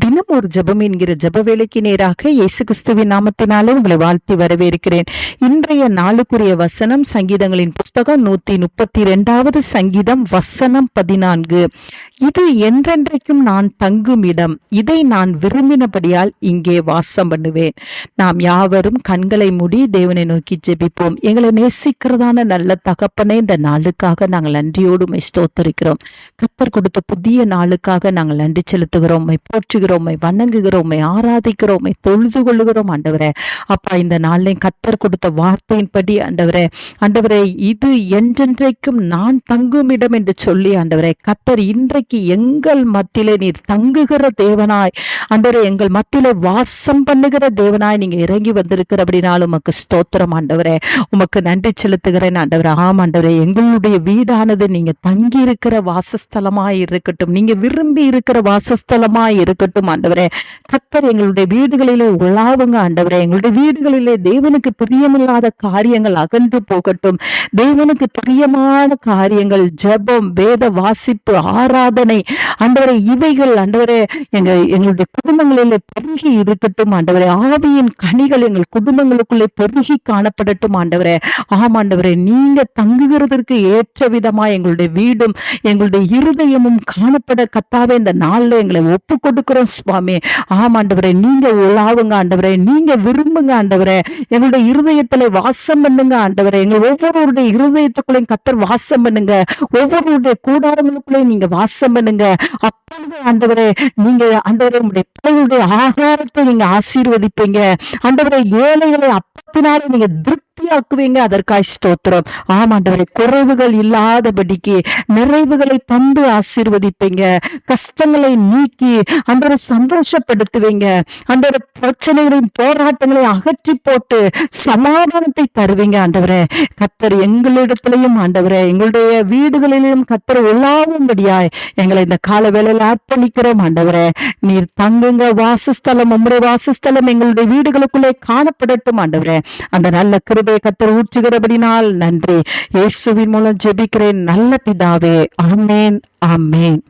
தினம் ஒரு ஜெபம் என்கிற ஜெப வேலைக்கு நேராக இயேசு கிறிஸ்துவின் நாமத்தினாலே உங்களை வாழ்த்தி வரவேற்கிறேன். இன்றைய நாளுக்குரிய வசனம் சங்கீதங்களின் புஸ்தகம் 132வது சங்கீதம் வசனம் 14. இது என்றென்றைக்கும் நான் தங்கும் இடம், இதை நான் விரும்பினபடியால் இங்கே வாசம் பண்ணுவேன். நாம் யாவரும் கண்களை மூடி தேவனை நோக்கி ஜெபிப்போம். எங்களை நேசிக்கிறதான நல்ல தகப்பனே, இந்த நாளுக்காக நாங்கள் நன்றியோடு ஸ்தோத்தரிக்கிறோம். கர்த்தர் கொடுத்த புதிய நாளுக்காக நாங்கள் நன்றி செலுத்துகிறோம், போற்றுகிறோம், வணங்குகிறோம், ஆராதிக்கிறோம், தொழுது கொள்ளுகிறோம். ஆண்டவரே அப்பா, இந்த நாளில் கர்த்தர் கொடுத்த வார்த்தையின்படி ஆண்டவரே இது என்றென்றைக்கும் நான் தங்கும் இடம் என்று சொல்லி ஆண்டவரே கர்த்தர் இன்றைக்கு எங்கள் மத்தியிலே நீர் தங்குகிற தேவனாய், ஆண்டவரே எங்கள் மத்தியிலே வாசம் பண்ணுகிற தேவனாய் நீங்க இறங்கி வந்திருக்கிறபடினாலும் உமக்கு ஸ்தோத்திரம் ஆண்டவரே. உமக்கு நன்றி செலுத்துகிறேன் ஆண்டவரே. ஆம் ஆண்டவரே, எங்களுடைய வீடானது நீங்க தங்கி இருக்கிற வாசஸ்தலமாய் இருக்கட்டும், நீங்க விரும்பி இருக்கிற வாசஸ்தலமாய் இருக்கட்டும் ஆண்டவரே. கர்த்தர் எங்களுடைய வீடுகளிலே உலாவுங்க ஆண்டவரே. எங்களுடைய வீடுகளிலே தேவனுக்கு பிரியமில்லாத காரியங்கள் அகன்று போகட்டும். தேவனுக்கு பிரியமான காரியங்கள், ஜெபம், வேத வாசிப்பு, ஆராதனை ஆண்டவரே, இவைகள் ஆண்டவரே எங்களுடைய குடும்பங்களிலே பெருகி இருக்கட்டும் ஆண்டவரே. ஆவியின் கனிகள் எங்கள் குடும்பங்களுக்குள்ளே பெருகி காணப்படட்டும் ஆண்டவரே. ஆம் ஆண்டவரே, நீங்க தங்குகிறதற்கு ஏற்ற விதமா எங்களுடைய வீடும் எங்களுடைய இருதயமும் காணப்பட கர்த்தாவே இந்த நாள்ல எங்களை ஒப்பு கொடுக்கிறோம் சுவாமி. ஆம் ஆண்டவரே, நீங்க உலாவுங்க ஆண்டவரே, நீங்க விரும்புங்க ஆண்டவரே. எங்களுடைய இருதயத்துல வாசம் பண்ணுங்க ஆண்டவரே. எங்கள் ஒவ்வொருவருடைய இருதயத்துக்குள்ளையும் கர்த்தர் வாசம் பண்ணுங்க. ஒவ்வொருவருடைய கூடாரங்களுக்குள்ளேயும் நீங்க வாசம் பண்ணுங்க. அப்பொழுது ஆண்டவரே நீங்க ஆண்டவரே உங்களுடைய பிள்ளைகளுடைய ஆகாரத்தை நீங்க ஆசீர்வதிப்பீங்க ஆண்டவரே. ஏழைகளை அப்பத்தினாலே நீங்க திருப்தியாக்குவீங்க. அதற்காய் ஸ்தோத்திரம். ஆமாண்டவரை, குறைவுகள் இல்லாதபடிக்கு நிறைவுகளை தந்து ஆசீர்வதிப்பீங்க. கஷ்டங்களை நீக்கி ஆண்டவரை சந்தோஷப்படுத்துவீங்க. ஆண்டவரை பிரச்சனைகளின் போராட்டங்களை அகற்றி போட்டு சமாதானத்தை தருவீங்க ஆண்டவரே. கர்த்தர் எங்களிடத்திலையும் ஆண்டவரே எங்களுடைய வீடுகளிலும் கர்த்தர் உள்ளாகும்படியாய் எங்களை இந்த கால வேளையில் அர்ப்பணிக்கிறோம் ஆண்டவரே. நீர் தங்குங்க வாசஸ்தலம், உம்முடைய வாசஸ்தலம் எங்களுடைய வீடுகளுக்குள்ளே காணப்படட்டும் ஆண்டவரே. அந்த நல்ல கிருபையை கர்த்தர் ஊற்றுகிறபடினால் நன்றி. இயேசுவின் மூலம் ஜெபிக்கிறேன் நல்ல பிதாவே. ஆமென், ஆமென்.